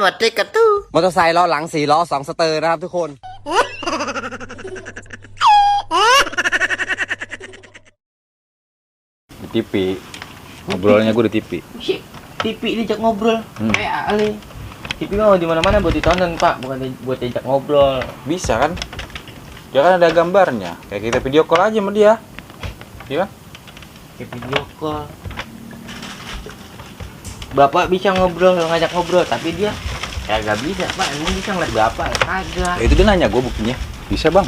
มาติกระตู้ มอเตอร์ไซค์ล้อหลัง4 ล้อ 2 สเตอร์นะครับทุกคน Di TV. Ngobrolnya gue di TV. TV diajak ngobrol. Kayak Ali. TV mau di mana-mana buat ditonton, Pak, bukan buat diajak ngobrol. Bisa kan? Ya kan ada gambarnya. Kayak kita video call aja sama dia. Iya kan? Kayak video call. Bapak bisa ngobrol, ngajak ngobrol, tapi dia kagak bisa, Pak. Emang bisa ngeliat Bapak? Kagak. Ya, itu dia nanya gue buktinya. Bisa bang.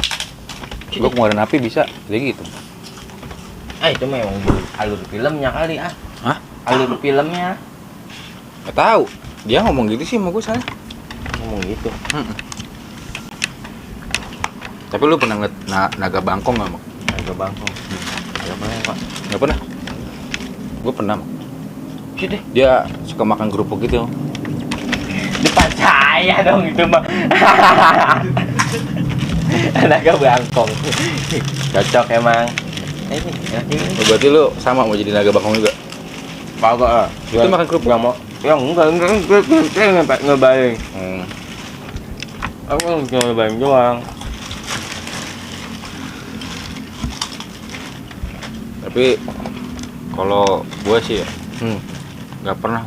Gue keluarin api bisa. Jadi gitu. Itu memang alur filmnya kali, ah. Hah? Alur filmnya. Gak tahu. Dia ngomong gitu sih sama gue soalnya. Ngomong gitu. Tapi lu pernah ngeliat naga bangkong gak, Mak? Naga bangkong. Gak pernah, Pak. Gak pernah? Gue pernah, Mak. Gitu. Dia suka makan kerupuk gitu. Depan saya dong itu, Bang. Naga bangkong. Cocok emang. Ini. Berarti lu sama mau jadi naga bangkong juga? Kagak. Itu makan kerupuk? Enggak mau. Ya enggak ngebayang. Aku cuma ngebayang doang. Tapi kalau gue sih ya nggak pernah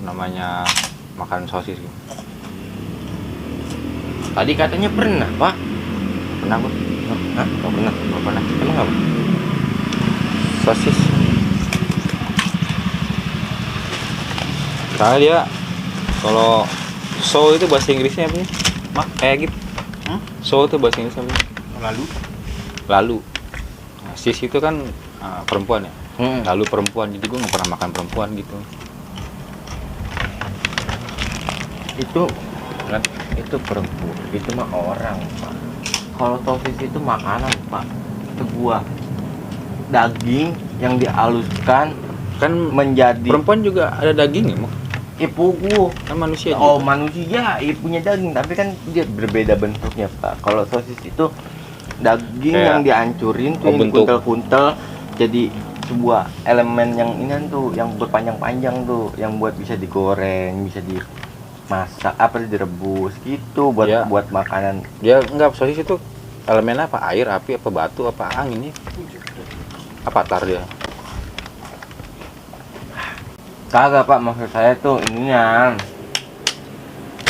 namanya makan sosis gitu. Tadi katanya pernah, Pak. Pernah gue? Hah? Nggak pernah. Nggak pernah. Emang apa? Sosis. Soalnya dia kalau so itu bahasa Inggrisnya apa sih? Mak kayak gitu. So itu bahasa Inggrisnya apa sih? Lalu. Nah, sis itu kan perempuan ya. Lalu perempuan, jadi gue nggak pernah makan perempuan gitu. Itu perempuan, itu mah orang, Pak. Kalau sosis itu makanan, Pak. Itu buah daging yang dihaluskan Kan menjadi perempuan juga ada daging ya, Mak? ipuku. Kan manusia Oh, juga. manusia punya daging, tapi kan dia berbeda bentuknya, Pak. Kalau sosis itu daging Kayak yang dihancurin tuh, yang bentuk. kuntel-kuntel jadi sebuah elemen yang ini tuh, yang berpanjang-panjang tuh, yang buat bisa digoreng, bisa dimasak, direbus gitu buat Ya. buat makanan. Dia enggak, sosis itu elemennya apa? Air, api, apa batu, apa angin ya? Apa tar dia? Kagak, Pak, maksud saya tuh ininya.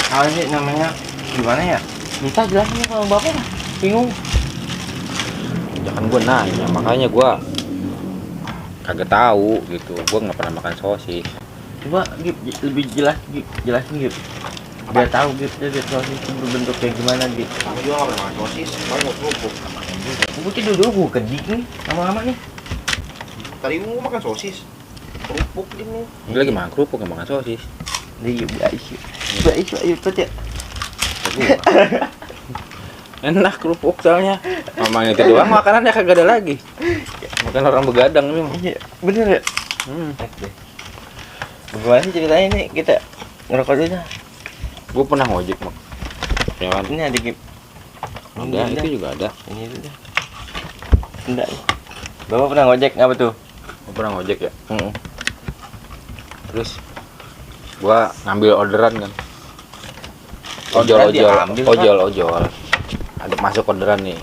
Apa sih namanya? Gimana ya? Bisa jelasin kalau Bapak bingung. Ya kan gue nanya, makanya gue kagak tahu gitu. Gue nggak pernah makan sosis. Coba Gip, lebih jelasin Gip. Biar tahu Gip, biar sosis itu berbentuk kayak gimana Gip. Kamu juga nggak pernah makan sosis, paling mau kerupuk. Gue tidur dulu, gue kedik nih, lama-lama nih. Tadi mau makan sosis, kerupuk ini. Ini lagi makan kerupuk, nggak makan sosis. Nih, Baisu, ayo ya. Enak kerupuk soalnya. Mamanya itu doang, makanannya kagak ada lagi. Makan orang begadang ini. Iya, bener ya? Bagaimana sih ceritanya nih, kita ngerokok dulu dah. Gue pernah ngojek, Mak. Ya kan? Ini ada Gip. Ada, itu juga ada. Ini dulu dah. Enggak. Bapak pernah ngojek apa tuh? Gue pernah ngojek ya. Terus gua ngambil orderan kan. Orderan diambil, Pak? Ojol. Ada masuk orderan nih.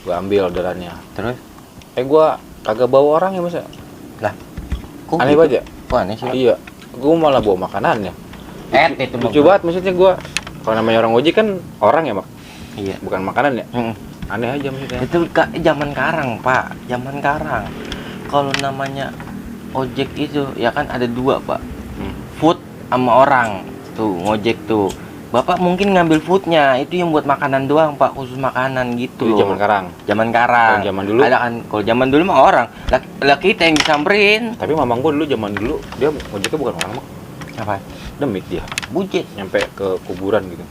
Gua ambil orderannya. Terus? Gua kagak bawa orang ya, Mas. Lah, kok Aneh gitu? banget ya? Kok aneh sih? Iya. Gua malah bawa makanannya. Itu Lucu banget maksudnya gua. Kalau namanya orang ojek kan orang ya, Mak. Iya. Bukan makanan ya. Aneh aja maksudnya. Itu zaman karang, Pak. Zaman karang. Kalau namanya ojek itu ya kan ada dua, Pak. Food sama orang. Tuh, ngojek tuh. Bapak mungkin ngambil foodnya, itu yang buat makanan doang, Pak, khusus makanan gitu. Itu zaman karang. Zaman karang. Kalau zaman dulu? Ada kan, kalau zaman dulu mah orang. Lah kita yang disamperin. Tapi mamang gua dulu zaman dulu dia ngojeknya bukan orang, Mak. Apa? Demit dia. Bujet. Nyampe ke kuburan gitu.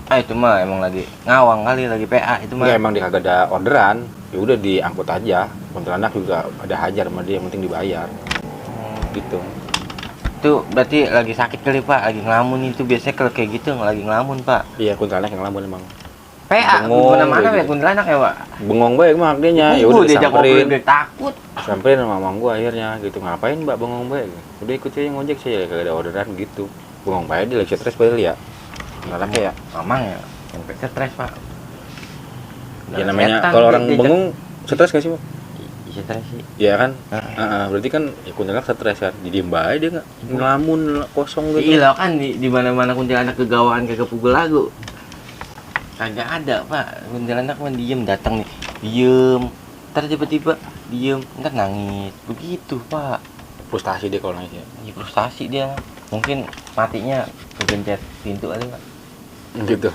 Itu mah emang lagi ngawang kali, lagi PA itu mah. Ya emang dia kagak ada orderan, ya udah diangkut aja. Kuntilanak juga ada hajar sama dia, yang penting dibayar. Gitu. Itu berarti lagi sakit kali, Pak, lagi ngelamun. Itu biasanya kalau kayak gitu lagi ngelamun, Pak. Iya, kuntilanak yang ngelamun emang. PA Bengong, mana-mana kayak ya gitu. kuntilanak ya, Pak. Bengong baik mah dia. Ya udah diajak ngobrol disamperin. dia takut. Samperin sama mamang gua akhirnya gitu. Ngapain, Mbak, bengong baik? Udah ikut aja ngojek saya, kagak ada orderan gitu. Bengong baik dia lagi stres padahal ya. Anaknya ya. Mamang ya. Stres pak. Ya namanya kalau orang bengong stres gak sih, Pak? Stres sih. Iya kan? Berarti kan ya kuntilanak stres kan. Jadi diem bae dia enggak ngelamun kosong gitu. Iya kan di mana-mana kuntilanak kegawaan kagak pukul lagu. Kagak ada, Pak. Kuntilanak mah diem datang nih. Diem. Ntar tiba-tiba diem, ntar nangis. Begitu, Pak. Frustasi dia kalau nangis ya. Ya frustasi dia. Mungkin matinya kegencet pintu kali, Pak. Gitu.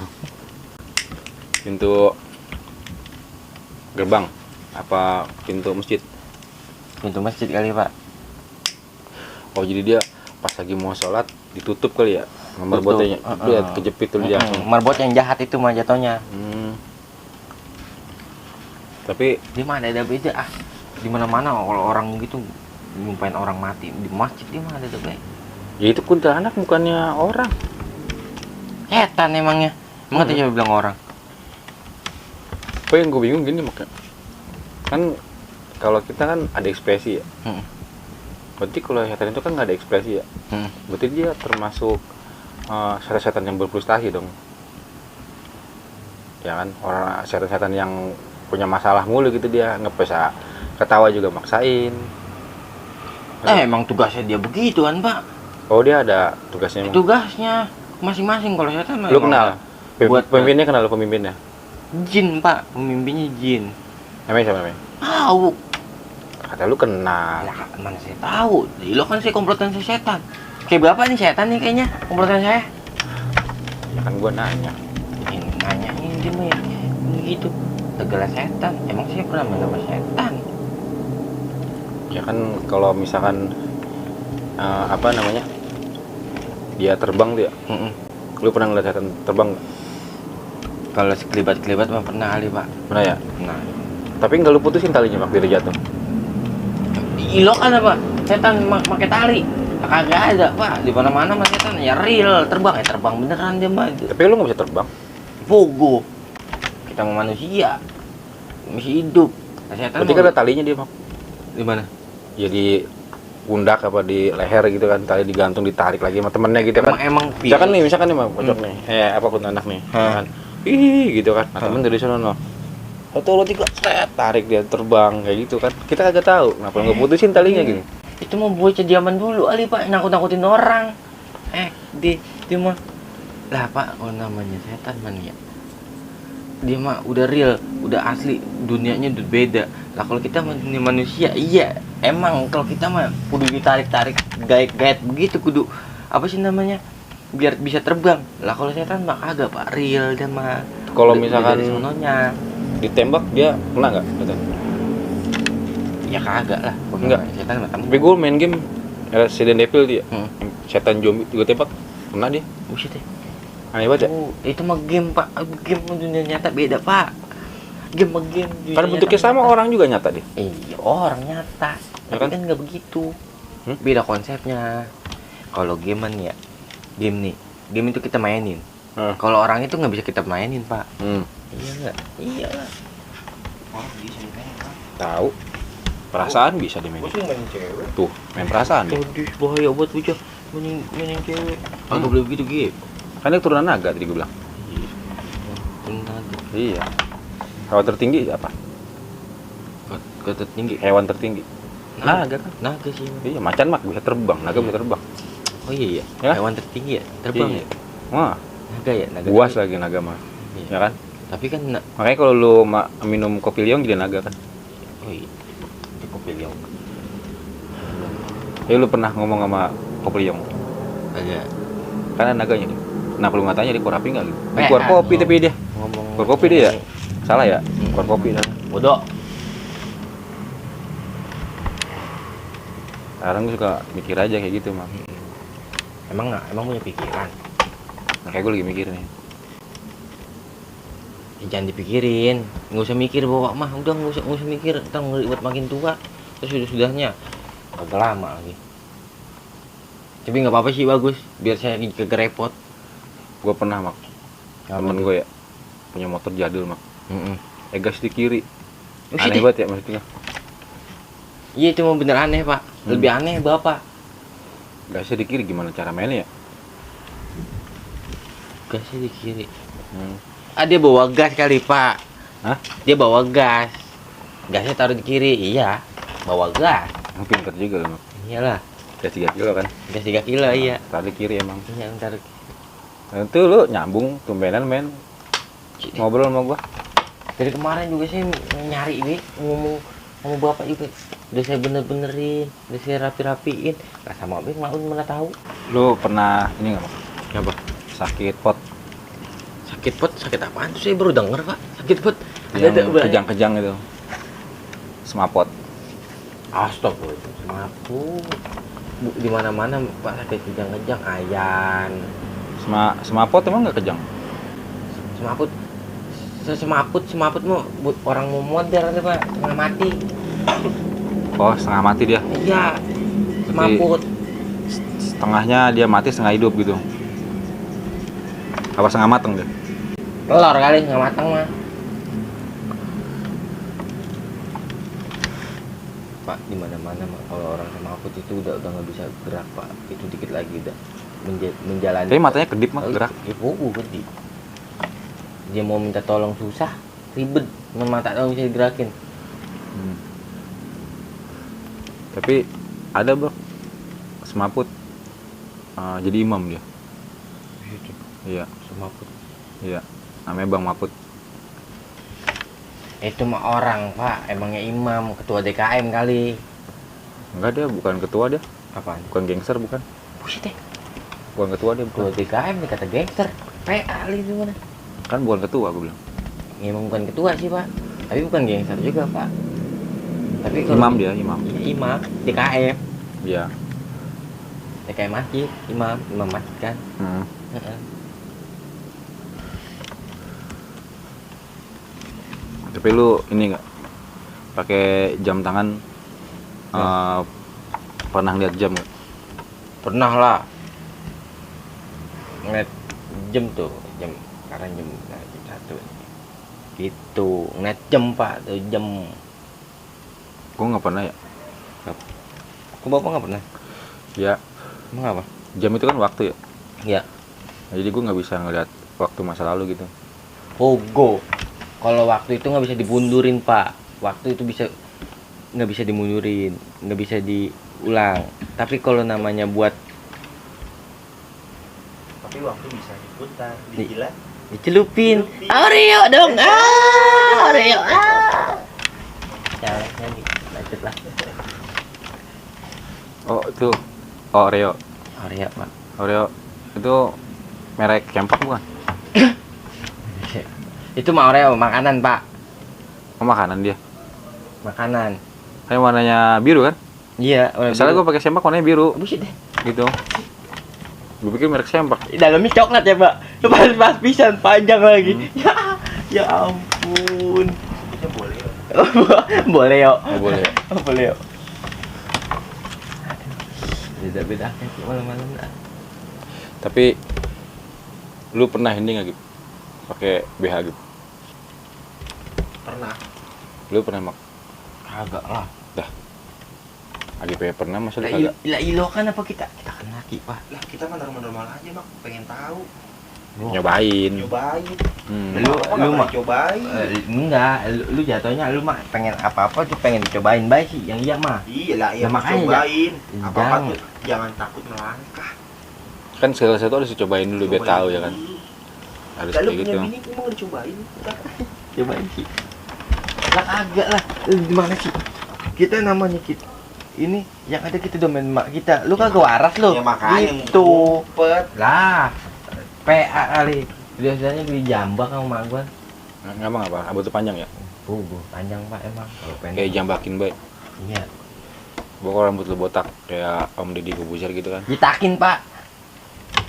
Pintu gerbang apa pintu masjid? Pintu masjid kali, Pak. Oh jadi dia pas lagi mau sholat ditutup kali ya marbotnya. Itu ya kejepit tuh dia. Marbot yang jahat itu mah jatuhnya. Tapi Di mana ada beda ah. Di mana-mana kalau orang gitu nyumpain orang mati di masjid di mana ada beda. ya itu kuntilanak bukannya orang. Setan emangnya. Emang tadi siapa bilang orang? Apa yang gue bingung gini makanya kan kalau kita kan ada ekspresi ya. Berarti kalau setan itu kan nggak ada ekspresi ya. Berarti dia termasuk setan-setan yang berfrustasi dong. Ya kan orang setan-setan yang punya masalah mulu gitu dia nggak bisa ketawa juga maksain. Emang tugasnya dia begitu kan, Pak? Oh dia ada tugasnya emang. Tugasnya masing-masing kalau setan mah Lu emang kenal? buat Pemimpinnya kenal lu pemimpinnya? jin, Pak. Pemimpinnya jin. Namanya siapa namanya? Tahu. Kata lu kenal. Lah, mana saya tahu. Lo kan saya komplotan saya setan. Kayak berapa nih setan nih kayaknya komplotan saya? Ya kan gua nanya. Ini nanyain dia mah ya begitu. Segala setan. Emang saya pernah menama setan? Ya kan kalau misalkan apa namanya? Dia terbang tuh ya. Lu pernah ngeliat setan terbang nggak? Kalau sekelibat-kelibat mah pernah kali, Pak. Pernah ya? Nah, Tapi nggak lu putusin talinya waktu dia jatuh. ilo kan apa? Setan pakai tali. Kagak ada, Pak. Di mana-mana mah setan ya real terbang, terbang beneran dia mah. Tapi lu nggak bisa terbang. Pogo. Kita mau manusia. Masih hidup. Nah, setan Berarti kan ada talinya dia, Mak. di mana? Ya di pundak apa di leher gitu kan, tali digantung ditarik lagi sama temennya gitu kan. Emang Misalkan nih Mak, pojok nih. Apa kuntilanak nih. Kan. Ih gitu kan. Nah, temen dari sana no. Satu lo tiga tarik dia terbang kayak gitu kan. Kita kagak tahu kenapa nggak putusin talinya gitu. Itu mah bocah zaman dulu kali, Pak, nakut-nakutin orang. Dia mah lah, Pak, namanya setan mania. Dia mah udah real, udah asli, dunianya udah beda. Lah kalau kita manusia, iya, emang kalau kita mah kudu ditarik-tarik, gaet-gaet begitu kudu apa sih namanya? Biar bisa terbang. Lah kalau setan mah kagak, Pak, real dia mah. Kalau Udah misalkan dari sononya. ditembak dia kena nggak? Gitu. Ya kagak lah. Enggak. Setan mah Tapi gue main game Resident Evil dia. Hmm. Setan zombie juga tembak kena dia. Buset ya. Aneh banget ya. Itu mah game, Pak. Game sama dunia nyata beda, Pak. Game sama game. dunia Kan bentuknya nyata sama beda. orang juga nyata dia. Iya, orang nyata. Ya Tapi kan? kan nggak begitu. Hmm? Beda konsepnya. Kalau gamean ya, game nih. Game itu kita mainin. Kalau orang itu nggak bisa kita mainin, Pak. Iya nggak? Iya lah. Oh, bisa dimainin, Pak. Tahu. Perasaan bisa Gue dimainin. sih main cewek. Tuh, main perasaan dia. Aduh, bahaya buat bocah. Mainin cewek. Nggak boleh begitu, gitu. Kan dia keturunan naga tadi gue bilang. Benar. Iya. Hewan tertinggi apa? Kata tinggi. Hewan tertinggi. Naga kan? Naga sih. Iya, macan mak bisa terbang, naga bisa terbang. Oh iya. Ya? Hewan tertinggi ya? Terbang Iya. ya? Wah, Naga ya? Naga buas tertinggi. lagi naga mah. Iya. Ya kan? Tapi kan Makanya kalau lu minum kopi liong jadi naga kan. oh iya. Itu kopi liong. Ya lu pernah ngomong sama kopi liong. Agak Kan ada naganya nih. Kenapa lu nggak tanya di kopi nggak gitu? Di Eh, keluar kopi ngomong. tapi dia. ngomong. Keluar kopi dia ya? Salah ya? Keluar kopi dah. Bodoh. Sekarang gue suka mikir aja kayak gitu mah. Emang punya pikiran. Nah, kayak gue lagi mikir nih. Ya, jangan dipikirin. Nggak usah mikir bawa mah. Udah nggak usah mikir. Ntar buat makin tua. Terus sudahnya agak lama lagi. Tapi nggak apa-apa sih, bagus. Biar saya kagak repot. Gue pernah mak. Temen gue ya punya motor jadul mak. Gas di kiri. Aneh banget ya maksudnya. Iya, itu mau bener aneh, Pak. Lebih aneh bapak. Gasnya di kiri gimana cara mainnya ya? Gasnya di kiri. Ah, dia bawa gas kali, Pak. Hah? Dia bawa gas. Gasnya taruh di kiri. Iya, bawa gas. Pinter juga lo. Iyalah, Gas 3 kilo kan. gas 3 kilo, iya. Tarik kiri emang. Iya, ntar. Nah, itu lu nyambung tumbenan men. Ngobrol sama gua. Dari kemarin juga saya nyari ini, ngomong sama bapak juga. Udah saya bener-benerin, udah saya rapi-rapiin. Lah sama Bang Maun mana tahu. Lu pernah ini enggak, Mak? Apa? Sakit pot Sakit pot, sakit apaan tuh? Saya baru denger, Pak. Sakit pot. yang Ada kejang-kejang itu. Semaput. Astagfirullah, semaput. Bu, di mana-mana Pak sakit kejang-kejang, ayan. Semaput emang nggak kejang? Semaput. Semaput mau buat orang mau modern tuh, Pak, setengah mati. Oh, setengah mati dia. Iya. Semaput. Setengahnya dia mati, setengah hidup gitu. Apa setengah mateng dia? Telur kali nggak matang mah. Pak, di mana-mana mah kalau orang semaput itu udah nggak bisa gerak, Pak. Itu dikit lagi udah menjalani. Tapi matanya kedip mah gerak. Gede. Dia mau minta tolong susah, ribet, mata dong bisa digerakin. Tapi ada bro, semaput jadi imam dia. Iya, Semaput. iya. Namanya Bang Maput. Itu mah orang, Pak. Emangnya imam, ketua DKM kali. Enggak, dia bukan ketua dia. Apaan? Bukan gangster, bukan. Buset deh. Bukan ketua dia, Ketua bukan. DKM nih kata gangster. PA kali itu mana? Kan bukan ketua gue bilang. Emang bukan ketua sih, Pak. Tapi bukan gangster juga, Pak. Tapi kalau Imam dia, imam. Iya, imam DKM. Iya. DKM masjid, imam masjid kan. Heeh. Tapi lu ini nggak pakai jam tangan? Pernah lihat jam nggak? Pernah lah. Ngeliat jam tuh, jam sekarang jam 1. Gitu, ngeliat jam, Pak, tuh jam. Gue nggak pernah ya. Kok Bapak nggak pernah? Ya, Emang apa? jam itu kan waktu ya. Ya. Nah, jadi gue nggak bisa ngeliat waktu masa lalu gitu. Pogo. Kalau waktu itu nggak bisa dibundurin, Pak. Waktu itu nggak bisa dimundurin, nggak bisa diulang. Tapi kalau namanya buat Tapi waktu bisa diputar, dijilat. dicelupin, Oreo dong, Oreo, Jangan nyanyi, lanjut lah. Oh itu Oreo. Oreo, Pak. Oreo itu merek Kempak bukan? Itu mah Oreo, makanan, Pak. Oh, makanan dia. Makanan. Kan warnanya biru kan? Iya, Oreo. Misalnya gue pakai sempak warnanya biru buset deh. gitu. Gue pikir merek sempak. Dalamnya coklat ya, Pak. Pas pisan panjang lagi. Ya ampun. Itu boleh. Boleh, yo. Oh, boleh. Boleh, yo. Beda-beda kan malam-malam dah. Tapi lu pernah ini nggak gitu? Pakai BH gitu? Pernah. Lu pernah mak? Kagak lah. AGP pernah masa lu Lah kagak? ilo kan apa kita kan laki, Pak. Lah kita mah normal-normal aja, Mak. Pengen tahu. Nyobain. Nyobain. Lu mah cobain. enggak, lu jatuhnya lu mah pengen apa-apa tuh pengen dicobain baik sih, yang iya mah. Iya lah, ya Nah, makanya cobain. Apa-apa jangan. tuh jangan takut melangkah. Kan segala sesuatu harus dicobain dulu biar tahu ya kan. Harus Lalu kayak punya gitu. bini gua mau dicobain. Cobain sih. Lah kagak lah. Gimana sih? Kita namanya kita ini yang ada kita domain mak kita. Lu kagak waras lu. Ya makanya gitu. ngumpet. Lah. PA kali. Biasanya di jambak sama mak gua. Nggak bang apa? Rambut panjang ya? Panjang, Pak, emang. Kalau pendek. Kayak jambakin baik. Iya. Pokoknya rambut lu botak kayak Om Deddy Kobuzer gitu kan. Jitakin, Pak.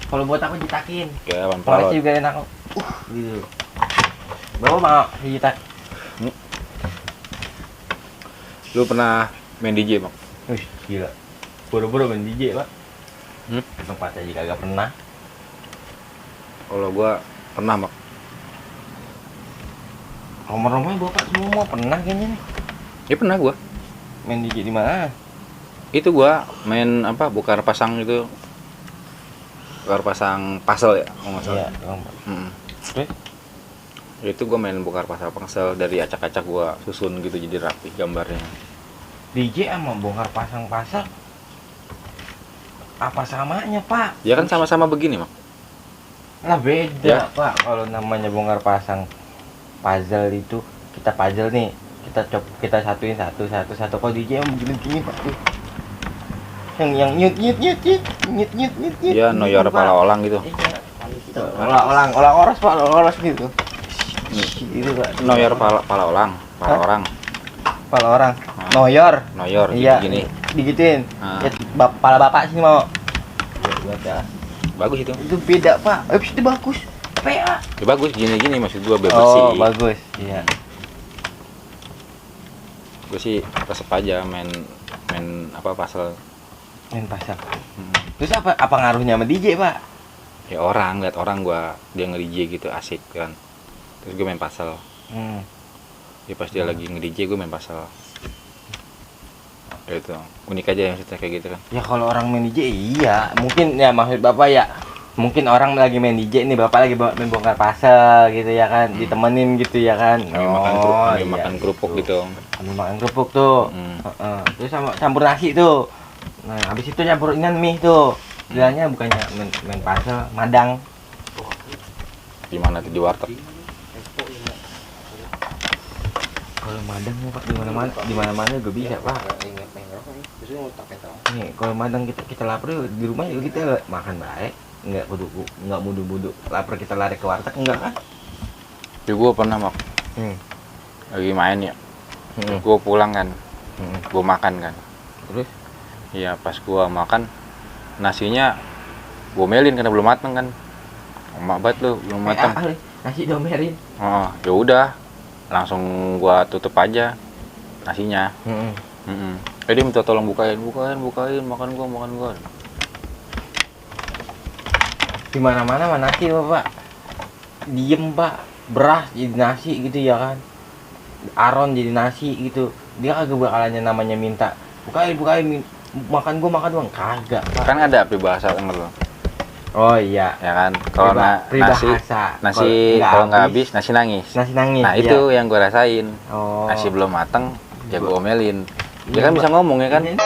Kalau buat aku jitakin. Kayak Wan Kalau Palot. juga enak. Gitu. Bawa mau jitak. Lu pernah main DJ bang? Wih, gila. Boro-boro main DJ, Pak. Hmm? Tempat aja kagak pernah. Kalau gua pernah bang. Nomor-nomornya Bapak semua pernah kayaknya nih. Ya pernah gua. Main DJ di mana? Itu gua main apa? Bukar pasang gitu. bongkar pasang puzzle ya, kalau nggak salah. Iya, doang, Pak. Mm-mm. Terus? Itu gue main bongkar pasang puzzle dari acak-acak gue susun gitu jadi rapi gambarnya. DJ sama bongkar pasang pasang apa samanya, Pak? Ya kan sama-sama begini, Mak. Lah beda, Ya. Pak. Kalau namanya bongkar pasang puzzle itu kita puzzle nih, kita satuin satu. Kalau DJ yang begini Pak. Yang nyut. Iya, noyor Pak. pala olang gitu. Iya. Olang oros Pak, oros gitu. Itu Pak. Noyor pala olang, pala Hah? orang. Pala orang. Noyor. Noyor Iya. gini. Digituin. Ah. Ya, pala bapak sini mau. Ya. Bagus itu. Itu beda, Pak. Itu bagus. PA. Ya bagus gini maksud gua biar bersih. Oh, bagus. Iya. Gue sih resep aja main apa puzzle. Main pasang. Hmm. Terus apa ngaruhnya sama DJ, Pak? Ya lihat orang gua dia nge-DJ gitu asik kan. Terus gue main puzzle. Ya pas dia lagi nge-DJ gue main puzzle. Ya itu unik aja yang maksudnya kayak gitu kan. Ya kalau orang main DJ iya, mungkin ya maksud Bapak ya. Mungkin orang lagi main DJ nih, Bapak lagi main bongkar pasang gitu ya kan, ditemenin gitu ya kan. Kami iya. makan kerupuk gitu. Kami makan kerupuk tuh. Hmm. Heeh. Terus sama campur nasi tuh. Nah, habis itu campur ikan mie tuh. Bilangnya bukannya main pasang, madang. Gimana tuh di warteg? Kalau madang nih, Pak, di mana-mana juga bisa, Pak. Nih, kalau madang kita lapar di rumah juga kita makan baik. Enggak mudu-mudu lapar kita lari ke warteg enggak kan? Ya gue pernah Mak, lagi main ya. Gue pulang kan, gue makan kan. Terus? Iya pas gue makan nasinya gue melin karena belum matang kan. Emak banget lu belum matang. Nasi domerin. Oh ya udah langsung gue tutup aja nasinya. Dia minta tolong bukain makan gua. Di mana-mana mah nasi, Pak. Diem, Pak. Beras jadi nasi gitu ya kan. Aron jadi nasi gitu. Dia kagak bakalannya namanya minta bukain makan gua kagak, Pak. Kan ada peribahasa denger lo. Oh iya. Ya kan kalau Peribahasa. nasi kalau nggak habis nasi nangis. Nasi nangis. Nah iya. itu yang gue rasain. Oh. Nasi belum matang ya gue omelin. Iya, Dia kan Pak. bisa ngomong ya kan. Iya.